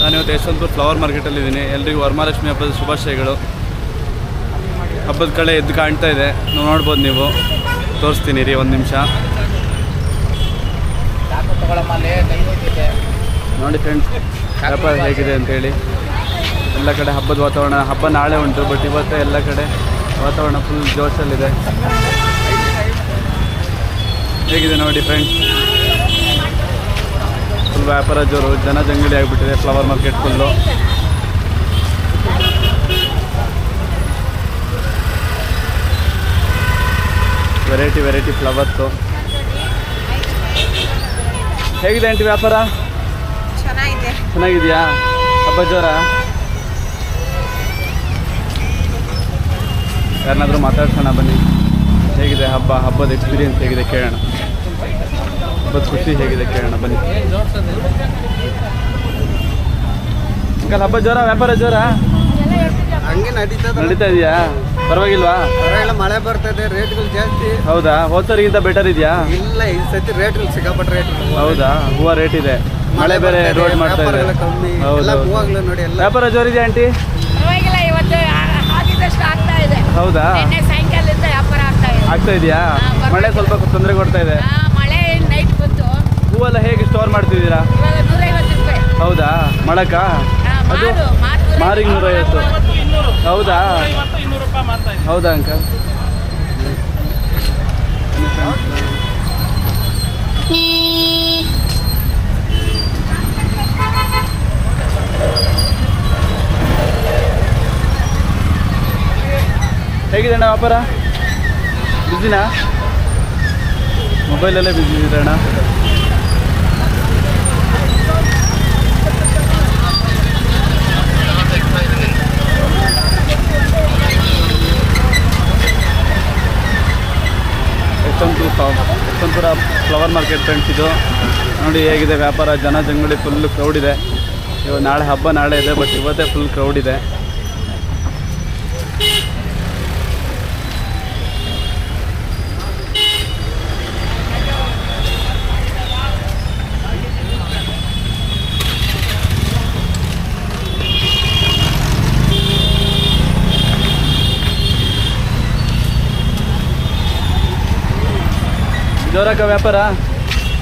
ನಾನಿವತ್ತು ಯಶವಂತಪುರ ಫ್ಲವರ್ ಮಾರ್ಕೆಟಲ್ಲಿದ್ದೀನಿ. ಎಲ್ರಿಗೂ ವರಮಹಾಲಕ್ಷ್ಮಿ ಹಬ್ಬದ ಶುಭಾಶಯಗಳು. ಹಬ್ಬದ ಕಡೆ ಎದ್ದು ಕಾಣ್ತಾ ಇದೆ, ನೋಡ್ಬೋದು ನೀವು. ತೋರಿಸ್ತೀನಿ ರೀ, ಒಂದು ನಿಮಿಷ ನೋಡಿ ಫ್ರೆಂಡ್ಸ್ ವ್ಯಾಪಾರ ಹೇಗಿದೆ ಅಂತೇಳಿ. ಎಲ್ಲ ಕಡೆ ಹಬ್ಬದ ವಾತಾವರಣ. ಹಬ್ಬ ನಾಳೆ ಉಂಟು, ಬಟ್ ಇವತ್ತೇ ಎಲ್ಲ ಕಡೆ ವಾತಾವರಣ ಫುಲ್ ಜೋಶಲ್ಲಿದೆ. ಹೇಗಿದೆ ನೋಡಿ ಫ್ರೆಂಡ್ಸ್, ಫುಲ್ ವ್ಯಾಪಾರ ಜೋರು, ಜನ ಜಂಗಲಿ ಆಗಿಬಿಟ್ಟಿದೆ flower market full. Variety variety flowers. ಹೇಗಿದೆ ಆಂಟಿ ವ್ಯಾಪಾರ? ಚೆನ್ನಾಗಿದೆಯಾ? ಹಬ್ಬ ಜೋರ? ಯಾರನ್ನಾದರೂ ಮಾತಾಡ್ಸೋಣ ಬನ್ನಿ. ಹೇಗಿದೆ ಹಬ್ಬದ ಎಕ್ಸ್ಪೀರಿಯನ್ಸ್ ಹೇಗಿದೆ ಕೇಳೋಣ. ಹಬ್ಬದ ಖುಷಿ ಹೇಗಿದೆ ಕೇಳೋಣ ಬನ್ನಿ. ಅಂಕಲ್ ಹಬ್ಬ ಜೋರ, ವ್ಯಾಪಾರ ಜೋರ? ಹಂಗೆ ನಡೀತಾ ಇದೆಯಾ? ಪರವಾಗಿಲ್ವಾ? ಮಳೆ ಬರ್ತಾ ಇದೆ, ರೇಟ್ಗಳು ಜಾಸ್ತಿ. ಹೌದಾ? ಹೋದ್ಸರಿಗಿಂತ ಬೆಟರ್ ಇದೆಯಾ? ಇಲ್ಲ, ಈ ಸತಿ ರೇಟ್ಗಳು ಸಿಕ್ಕಾಪಟ್ಟೆ ರೇಟ್. ಹೌದಾ? ಹೂವು ರೇಟ್ ಇದೆ, ಮಳೆ ಬೇರೆ ರೋಡ್ ಮಾಡ್ತಾ ಇದೆ. ಹೌದು, ನೋಡಿ ಎಲ್ಲ ವ್ಯಾಪಾರ ಜೋರಿದೆಯಾ ಆಂಟಿ? ಪರವಾಗಿಲ್ಲ, ಇವತ್ತು ಆಗಿದ್ದಷ್ಟು ಆಗ್ತಾ ಇದೆ. ಹೌದಾ? ಸಾಯಂಕಾಲದಿಂದ ವ್ಯಾಪಾರ ಆಗ್ತಾ ಇದೆಯಾ? ಮಳೆ ಸ್ವಲ್ಪ ತೊಂದರೆ ಕೊಡ್ತಾ ಇದೆ. ಮಳೆ ನೈಟ್ ಬಂತು. ಹೂವೆಲ್ಲ ಹೇಗೆ ಸ್ಟೋರ್ ಮಾಡ್ತಿದ್ದೀರಾ? ಇವಾಗ 150 ರೂಪಾಯಿ. ಹೌದಾ? ಮಳಕ ಅದು ಮಾರಿಗೆ 150. ಹೌದಾ? ಹೌದಾ ಅಂಕಲ್? ಹೇಗಿದೆ ಅಣ್ಣ ವ್ಯಾಪಾರ? ಬಿಸಿನಾ? ಮೊಬೈಲಲ್ಲೇ ಬಿಸಿ ಇದೆ ಅಣ್ಣ. ಯಶವಂತಪುರ ಫ್ಲವರ್ ಮಾರ್ಕೆಟ್ ಫ್ರೆಂಡ್ಸ್ ಇದು. ನೋಡಿ ಹೇಗಿದೆ ವ್ಯಾಪಾರ, ಜನ ಜಂಗಲಿ ಫುಲ್ ಕ್ರೌಡ್ ಇದೆ. ಇವಾಗ ನಾಳೆ ಹಬ್ಬ ನಾಳೆ ಇದೆ, ಬಟ್ ಇವತ್ತೇ ಫುಲ್ ಕ್ರೌಡ್ ಇದೆ. ಜೋರಕ್ಕ ವ್ಯಾಪಾರ?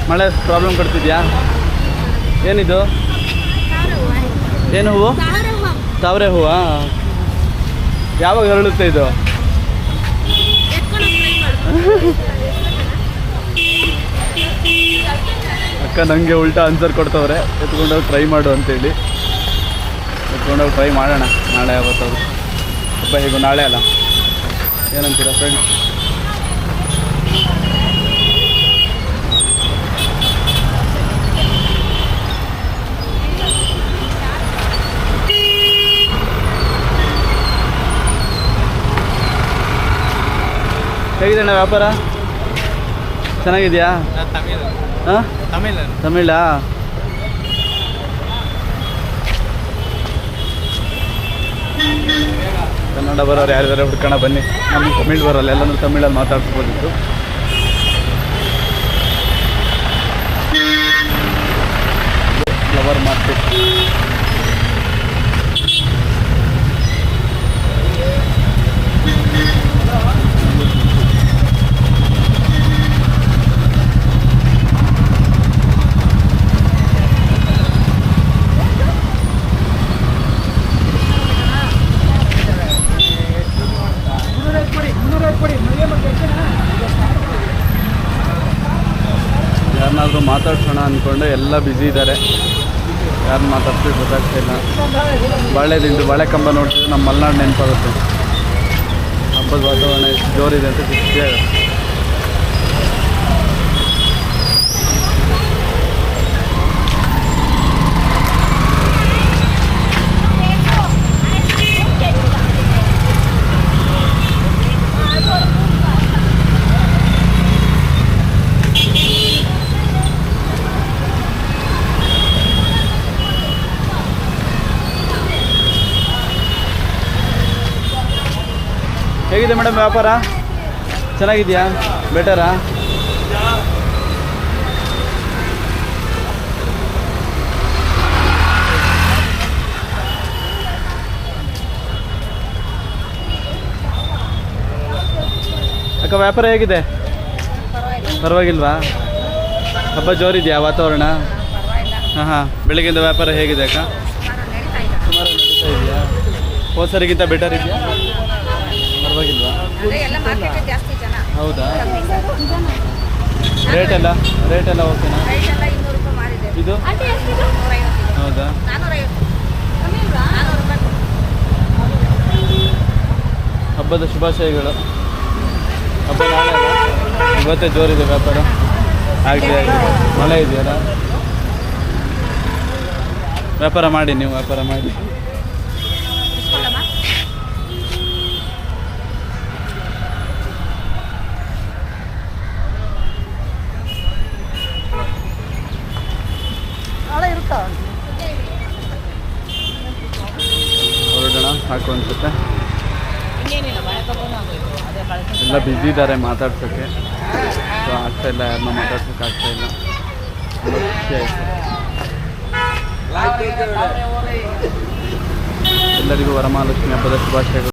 ಮಳೆ ಪ್ರಾಬ್ಲಮ್ ಕೊಡ್ತಿದ್ಯಾ? ಏನಿದು? ಏನು ಹೂವು? ತಾವರೆ ಹೂವಾ? ಯಾವಾಗ ಹರಳುತ್ತೆ ಇದು? ಅಕ್ಕ ನನಗೆ ಉಲ್ಟಾ ಆನ್ಸರ್ ಕೊಡ್ತವ್ರೆ, ಎತ್ಕೊಂಡೋಗಿ ಟ್ರೈ ಮಾಡು ಅಂತೇಳಿ. ಎತ್ಕೊಂಡೋಗಿ ಟ್ರೈ ಮಾಡೋಣ ನಾಳೆ. ಯಾವತ್ತದು ಹಬ್ಬ ಹೇಗೂ ನಾಳೆ ಅಲ್ಲ, ಏನಂತೀರಾ ಫ್ರೆಂಡ್ಸ್? ಹೇಗಿದೆ ಅಣ್ಣ ವ್ಯಾಪಾರ? ಚೆನ್ನಾಗಿದೆಯಾ? ಹಾಂ, ತಮಿಳಾ? ಕನ್ನಡ ಬರೋರು ಯಾರಿದ್ದಾರೆ ಹುಡ್ಕೋಣ ಬನ್ನಿ. ನಮಗೆ ತಮಿಳ್ ಬರೋಲ್ಲ, ಎಲ್ಲನೂ ತಮಿಳಲ್ಲಿ ಮಾತಾಡ್ಸ್ಬೋದಿತ್ತು. Flower market. ಯಾರನ್ನಾದ್ರೂ ಮಾತಾಡ್ಸೋಣ ಅಂದ್ಕೊಂಡು ಎಲ್ಲ ಬ್ಯುಸಿ ಇದ್ದಾರೆ. ಯಾರನ್ನ ಮಾತಾಡ್ಸ್ಬೇಕು ಗೊತ್ತಾಗ್ತಿಲ್ಲ. ಬಾಳೆದಿಂಡು ಬಾಳೆ ಕಂಬ ನೋಡ್ತಿದ್ರೆ ನಮ್ಮ ಮಲೆನಾಡು ನೆನಪಾಗುತ್ತೆ. ಹಬ್ಬದ ವಾತಾವರಣ ಎಷ್ಟು ಜೋರಿದೆ ಅಂತ ಖುಷಿ ಆಗುತ್ತೆ. ಹೇಗಿದೆ ಮೇಡಮ್ ವ್ಯಾಪಾರ? ಚೆನ್ನಾಗಿದೆಯಾ? ಬೆಟರಾ? ಅಕ್ಕ ವ್ಯಾಪಾರ ಹೇಗಿದೆ? ಪರವಾಗಿಲ್ವಾ? ಹಬ್ಬ ಜೋರಿದೆಯಾ ವಾತಾವರಣ? ಹಾಂ ಹಾಂ. ಬೆಳಗ್ಗೆಯಿಂದ ವ್ಯಾಪಾರ ಹೇಗಿದೆ ಅಕ್ಕ? ಸುಮಾರು ನಡೀತಾ ಇದೆಯಾ? ಹೋದ ಸರಿಗಿಂತ ಬೆಟರ್ ಇದೆಯಾ? ಪರವಾಗಿಲ್ವಾ? ಜಾಸ್ತಿ ಜನ ಹೌದಾ? ರೇಟೆಲ್ಲ ಓಕೆನಾ? ರೈಟೆಲ್ಲ 200 ರೂಪಾಯಿ ಮಾರಿದೆ. ಇದು 150. ಹೌದಾ? 450. ಹಬ್ಬದ ಶುಭಾಶಯಗಳು. ಹಬ್ಬ ನಾಳೆ ಅಲ್ಲ, ಇವತ್ತೇ ಜೋರಿದೆ ವ್ಯಾಪಾರ. ಆಗಲಿ ಮಳೆ ಇದೆಯಲ್ಲ, ವ್ಯಾಪಾರ ಮಾಡಿ, ನೀವು ವ್ಯಾಪಾರ ಮಾಡಿ. ಹೊರಡೋಣ ಸಾಕು ಅನ್ಸುತ್ತೆ. ಎಲ್ಲ ಬ್ಯುಸಿ ಇದ್ದಾರೆ ಮಾತಾಡ್ಸೋಕ್ಕೆ, ಸೊ ಆಗ್ತಾ ಇಲ್ಲ, ಯಾರನ್ನ ಮಾತಾಡ್ಸೋಕೆ ಆಗ್ತಾ ಇಲ್ಲ. ತುಂಬ ಖುಷಿ ಆಯಿತು. ಎಲ್ಲರಿಗೂ ವರಮಹಾಲಕ್ಷ್ಮಿ ಹಬ್ಬದ ಶುಭಾಶಯಗಳು.